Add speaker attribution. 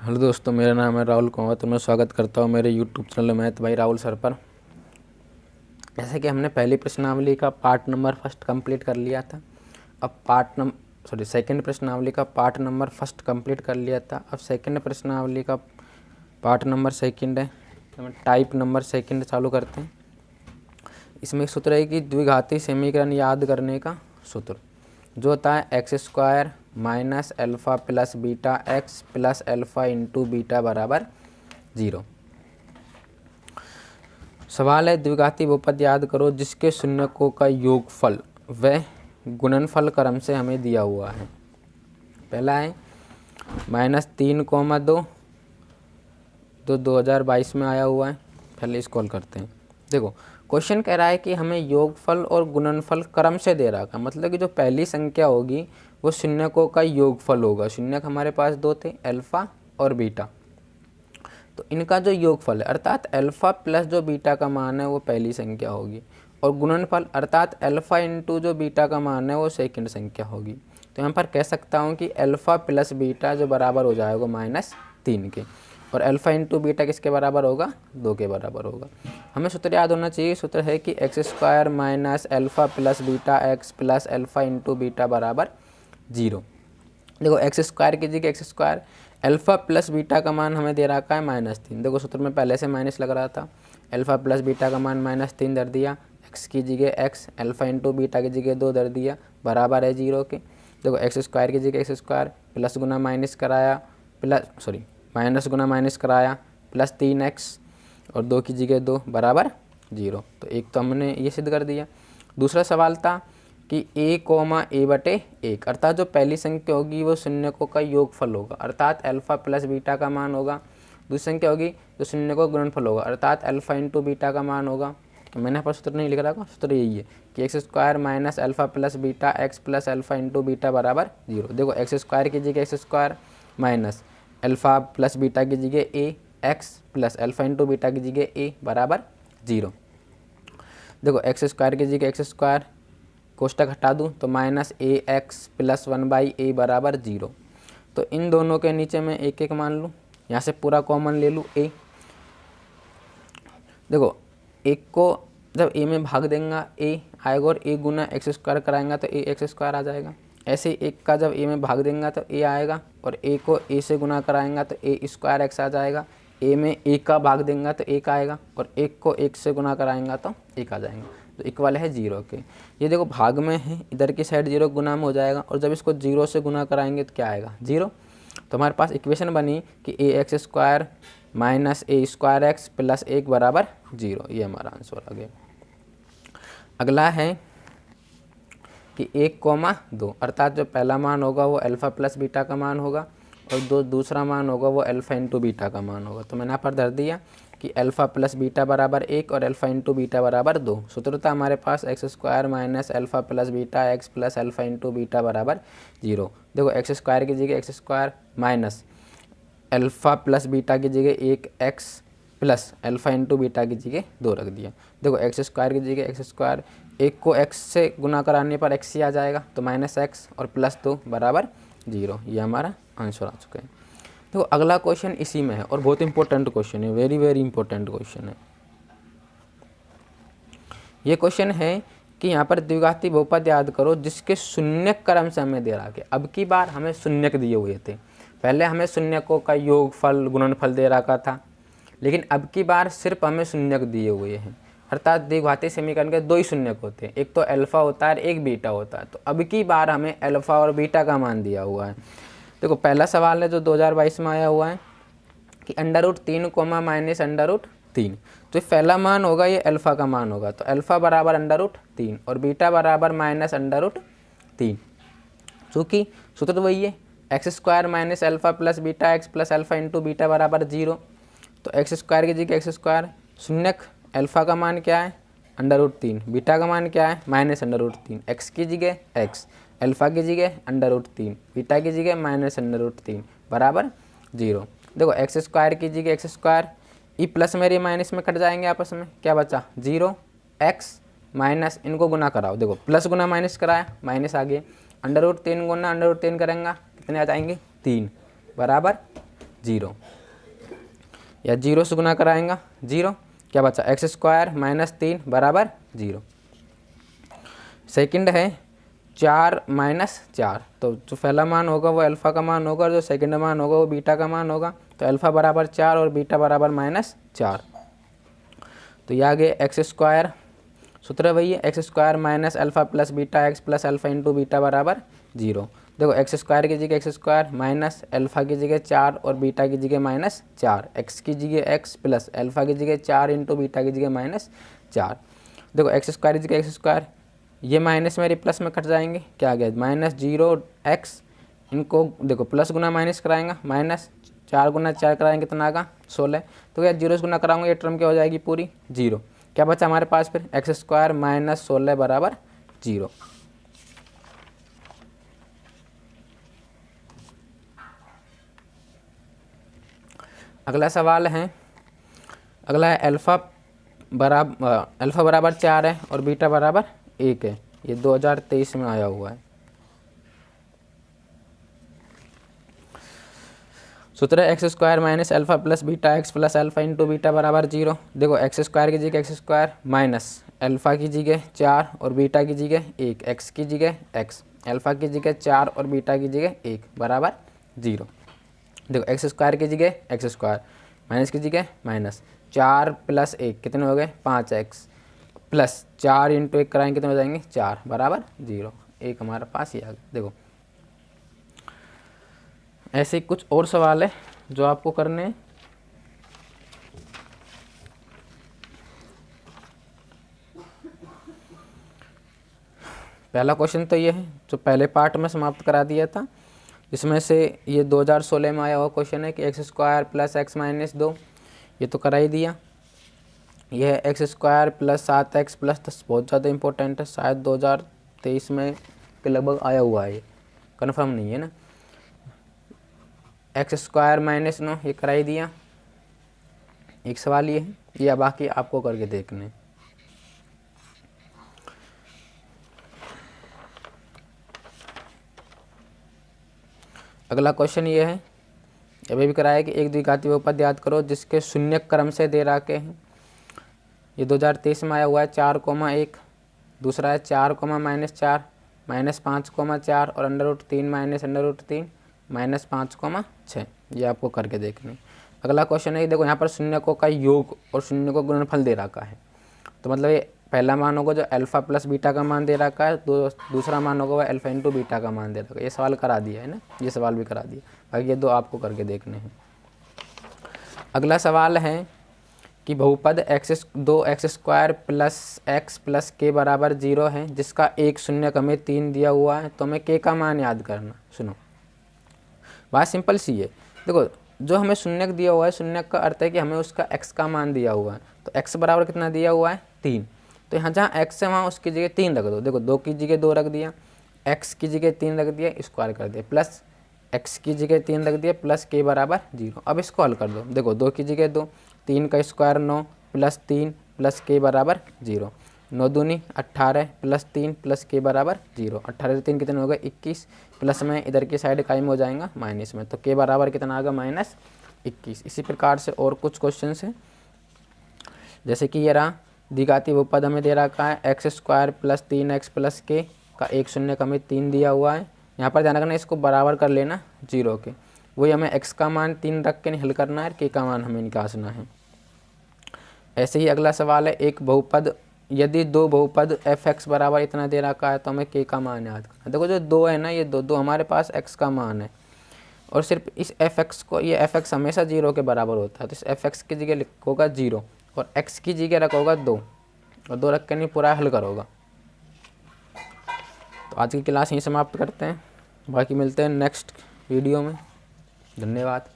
Speaker 1: Hello दोस्तों, मेरा नाम है राहुल कुमार। तो मैं स्वागत करता हूं मेरे यूट्यूब चैनल मैथ भाई राहुल सर पर। जैसे कि हमने पहली प्रश्नावली का पार्ट नंबर फर्स्ट कंप्लीट कर लिया था। अब सेकंड प्रश्नावली का पार्ट नंबर फर्स्ट कंप्लीट कर लिया था। अब सेकंड प्रश्नावली का पार्ट नंबर सेकंड है, तो हम टाइप नंबर सेकंड चालू करते हैं। इसमें एक सूत्र है कि द्विघाती समीकरण याद करने का सूत्र जो होता है x square minus alpha plus beta x plus alpha into beta बराबर 0। सवाल है द्विघाती बहुपद याद करो जिसके शून्यकों का योगफल व गुणनफल क्रम से हमें दिया हुआ है। पहला है -3,2 जो 2022 में आया हुआ है। पहले इसको हल करते हैं। देखो क्वेश्चन कह रहा है कि हमें योगफल और गुणनफल क्रम से दे रहा है, मतलब कि जो पहली संख्या होगी वो शून्यकों का योगफल होगा। शून्यक हमारे पास दो थे, अल्फा और बीटा, तो इनका जो योगफल है अर्थात अल्फा प्लस जो बीटा का मान है वो पहली संख्या होगी, और गुणनफल अर्थात अल्फा इंटू जो बीटा का मान है वो सेकंड संख्या होगी। तो यहाँ पर कह सकता हूँ कि अल्फा प्लस बीटा जो बराबर हो जाएगा -3 के, और अल्फा इंटू बीटा किसके बराबर होगा, 2 के बराबर होगा। हमें सूत्र याद होना चाहिए। सूत्र है कि x square minus alpha plus beta x plus alpha into beta बराबर 0। देखो एक्स स्क्वायर की जगह x square, alpha plus beta का मान हमें दे रखा है -3। देखो सूत्र में पहले से माइनस लग रहा था। अल्फा प्लस बीटा का मान -3 धर दिया, एक्स की जगह एक्स, अल्फा इंटू बीटा की जगह 2 धर दिया, बराबर है 0 के। देखो एक्स स्क्वायर की जगह एक्स स्क्वायर प्लस गुना माइनस कराया, माइनस गुना माइनस कराया प्लस 3x और 2 की जगह 2 बराबर 0। तो एक तो हमने ये सिद्ध कर दिया। दूसरा सवाल था कि a,a/1 अर्थात जो पहली संख्या होगी वो शून्यकों का योगफल होगा, अर्थात अल्फा प्लस बीटा का मान होगा। दूसरी संख्या होगी जो शून्यकों का गुणनफल होगा, अर्थात अल्फा इंटू बीटा का मान होगा। तो मैंने यहाँ पर सूत्र नहीं लिख रहा, सूत्र यही है कि x square minus alpha plus beta x plus alpha into beta बराबर 0। देखो एक्स स्क्वायर की जगह x square minus alpha plus beta की जगह a x plus alpha into beta की जगह ए बराबर 0। देखो एक्स स्क्वायर की जगह एक्स स्क्वायर कोष्टक हटा दूँ तो -ax प्लस 1/a बराबर 0। तो इन दोनों के नीचे मैं एक एक मान लूँ, यहाँ से पूरा कॉमन ले लूँ a। देखो एक को जब a में भाग देंगे a आएगा, और a गुना एक्स स्क्वायर कराएंगा तो a एक्स स्क्वायर आ जाएगा। ऐसे ही एक का जब a में भाग देंगे तो a आएगा, और a को a से गुना कराएंगा तो a स्क्वायर एक्स आ जाएगा। a में 1 का भाग देंगे तो 1 आएगा, और 1 को 1 से गुना कराएंगा तो 1 आ जाएगा। तो इक्वल है 0 के। ये देखो भाग में है, इधर की साइड 0 गुना में हो जाएगा, और जब इसको 0 से गुना कराएंगे तो क्या आएगा, 0। तो हमारे पास इक्वेशन बनी कि ax square minus a square x plus 1 बराबर 0। ये हमारा आंसर आ गया। अगला है कि 1,2 अर्थात जो पहला मान होगा वो अल्फा प्लस बीटा का मान होगा, और दूसरा मान होगा वो अल्फा इंटू बीटा का मान होगा। तो मैंने यहाँ पर धर दिया कि अल्फा प्लस बीटा बराबर 1 और अल्फा इंटू बीटा बराबर 2। सूत्र था हमारे पास x square minus alpha plus beta x plus alpha into beta बराबर 0। देखो एक्स स्क्वायर की जगह x square minus alpha plus beta की जगह 1x plus alpha into beta की जगह 2 रख दिया। देखो एक्स स्क्वायर की जगह एक्स स्क्वायर, 1 को x से गुना कराने पर x ही आ जाएगा, तो -x और प्लस 2 बराबर 0। ये हमारा आंसर आ चुका है। देखो अगला क्वेश्चन इसी में है और बहुत इंपॉर्टेंट क्वेश्चन है, वेरी वेरी इंपॉर्टेंट क्वेश्चन है। ये क्वेश्चन है कि यहाँ पर द्विघाती बहुपद याद करो जिसके शून्यक क्रम से हमें दे रहा है। अब की बार हमें शून्यक दिए हुए थे, पहले हमें शून्यकों का योगफल गुणनफल दे रखा था, लेकिन अब की बार सिर्फ हमें शून्यक दिए हुए हैं। अर्थात द्विघाती समीकरण के 2 ही शून्यक होते हैं, एक तो अल्फा होता है और एक बीटा होता है। तो अब की बार हमें अल्फा और बीटा का मान दिया हुआ है। देखो पहला सवाल है जो 2022 में आया हुआ है कि √3 माइनस √3। तो पहला मान होगा ये अल्फा का मान होगा, तो अल्फा बराबर √3 और बीटा बराबर -√3। चूँकि सूत्र तो वही है x square minus alpha plus beta x plus alpha into beta बराबर 0। तो एक्स स्क्वायर की जगह एक्स स्क्वायर, शून्यक अल्फा का मान क्या है √3, बीटा का मान क्या है -√3, एक्स की जगह एक्स, अल्फा की जगह √3, बीटा की जगह -√3 बराबर 0। देखो एक्स स्क्वायर की जगह एक्स स्क्वायर, ई प्लस मेरे माइनस में कट जाएंगे आपस में, क्या बचा 0x माइनस, इनको गुना कराओ। देखो प्लस गुना माइनस कराया माइनस आ गया, √3 गुना √3 करेंगे कितने आ जाएंगे 3 बराबर 0, या 0 से गुना कराएंगा 0, क्या बचा एक्स स्क्वायर माइनस 3 बराबर 0। सेकंड है 4 माइनस 4, तो जो पहला मान होगा वो अल्फ़ा का मान होगा और जो सेकंड मान होगा वो बीटा का मान होगा। तो अल्फ़ा बराबर 4 और बीटा बराबर माइनस 4। तो ये आ गए एक्स स्क्वायर, सूत्र वही है x square minus alpha plus beta x plus alpha into beta बराबर 0। देखो एक्स स्क्वायर की जगह एक्स स्क्वायर माइनस अल्फ़ा की जगह 4 और बीटा की जगह माइनस 4, एक्स की जगह एक्स प्लस अल्फ़ा की जगह 4 इंटू बीटा की जगह माइनस 4। देखो एक्स स्क्वायर की जगह एक्स स्क्वायर, ये माइनस मेरे प्लस में कट जाएंगे, क्या आ गया माइनस 0x, इनको देखो प्लस गुना माइनस कराएंगा, माइनस 4 गुना 4 कराएंगे कितना आगा 16। तो क्या 0 से गुना कराऊंगा ये टर्म क्या हो जाएगी पूरी 0। क्या बचा हमारे पास फिर एक्स स्क्वायर माइनस 16 बराबर 0। अगला सवाल है, अगला है अल्फ़ा बराबर 4 है और बीटा बराबर 1 है। ये 2023 में आया हुआ है। सूत्र है x square minus alpha plus beta x plus alpha into beta बराबर 0। देखो एक्स स्क्वायर की जगह एक्स स्क्वायर माइनस अल्फ़ा की जगह 4 और बीटा की जगह 1, एक्स की जगह एक्स, अल्फ़ा की जगह 4 और बीटा की जगह 1 बराबर 0। देखो एक्स स्क्वायर की जगह एक्स स्क्वायर माइनस की जगह माइनस 4 प्लस 1 कितने हो गए 5x प्लस 4 इंटू 1 कराएंगे कितने हो जाएंगे 4 बराबर 0। एक हमारे पास ही आ गया। देखो ऐसे ही कुछ और सवाल है जो आपको करने हैं। पहला क्वेश्चन तो ये है जो पहले पार्ट में समाप्त करा दिया था, इसमें से ये 2016 में आया हुआ क्वेश्चन है कि x square plus x minus 2, ये तो करा ही दिया। यह है x square plus 7x plus 10, बहुत ज़्यादा इंपॉर्टेंट है, शायद 2023 में के लगभग आया हुआ है, ये कन्फर्म नहीं है ना। एक्स स्क्वायर माइनस 9 ये करा ही दिया। एक सवाल ये है, या बाकी आपको करके देखने। अगला क्वेश्चन ये है, अभी भी कराया कि एक द्विघाती बहुपद याद करो जिसके शून्य क्रम से दे रखे हैं। ये 2023 में आया हुआ है 4,1, दूसरा है 4, -4 -5,4 और √3 -√3 -5,6। ये आपको करके देखने। अगला क्वेश्चन है, देखो यहाँ पर शून्यकों का योग और शून्य को गुणनफल दे रखा है। तो मतलब ये पहला मान होगा जो अल्फ़ा प्लस बीटा का मान दे रखा है, दूसरा मान होगा वह अल्फ़ा इंटू बीटा का मान दे रखा है। ये सवाल करा दिया है ना, ये सवाल भी करा दिया, बाकी ये दो आपको करके देखने हैं। अगला सवाल है कि बहुपद x square plus x plus के बराबर 0 है जिसका एक शून्यक हमें 3 दिया हुआ है, तो हमें के का मान याद करना। सुनो बात सिंपल सी है, देखो जो हमें शून्यक दिया हुआ है, शून्यक का अर्थ है कि हमें उसका एक्स का मान दिया हुआ है। तो एक्स बराबर कितना दिया हुआ है 3, तो यहाँ जहाँ एक्स है वहाँ उसकी जगह 3 रख दो। देखो 2 की जगह 2 रख दिया, एक्स की जगह 3 रख दिया, स्क्वायर कर दिया, प्लस एक्स की जगह 3 रख दिया प्लस के बराबर 0। अब इसको हल कर दो। देखो 2 की जगह 2, 3 का स्क्वायर 9 प्लस 3 प्लस के बराबर 0, 9 दूनी 18 प्लस 3 प्लस के बराबर 0। 18 से 3 कितने हो गए 21, प्लस में इधर की साइड कायम हो जाएगा माइनस में, तो के बराबर कितना आ गया -21। इसी प्रकार से और कुछ क्वेश्चन है, जैसे कि ये रहा द्विघाती बहुपद हमें दे रखा है x square plus 3x plus के का एक शून्य का हमें 3 दिया हुआ है। यहाँ पर ध्यान रखना इसको बराबर कर लेना 0 के, वही हमें x का मान 3 रख के हल करना है, के का मान हमें निकालना है। ऐसे ही अगला सवाल है, एक बहुपद यदि दो बहुपद fx बराबर इतना दे रखा है तो हमें के का मान याद करना है। देखो जो 2 है ना, ये दो हमारे पास x का मान है और सिर्फ इस fx को, ये fx हमेशा 0 के बराबर होता है, तो इस fx की जगह लिखोगा 0 और x की जगह रखोगा 2 और 2 रख के नहीं पूरा हल करोगा। तो आज की क्लास यहीं समाप्त करते हैं, बाकी मिलते हैं नेक्स्ट वीडियो में। धन्यवाद।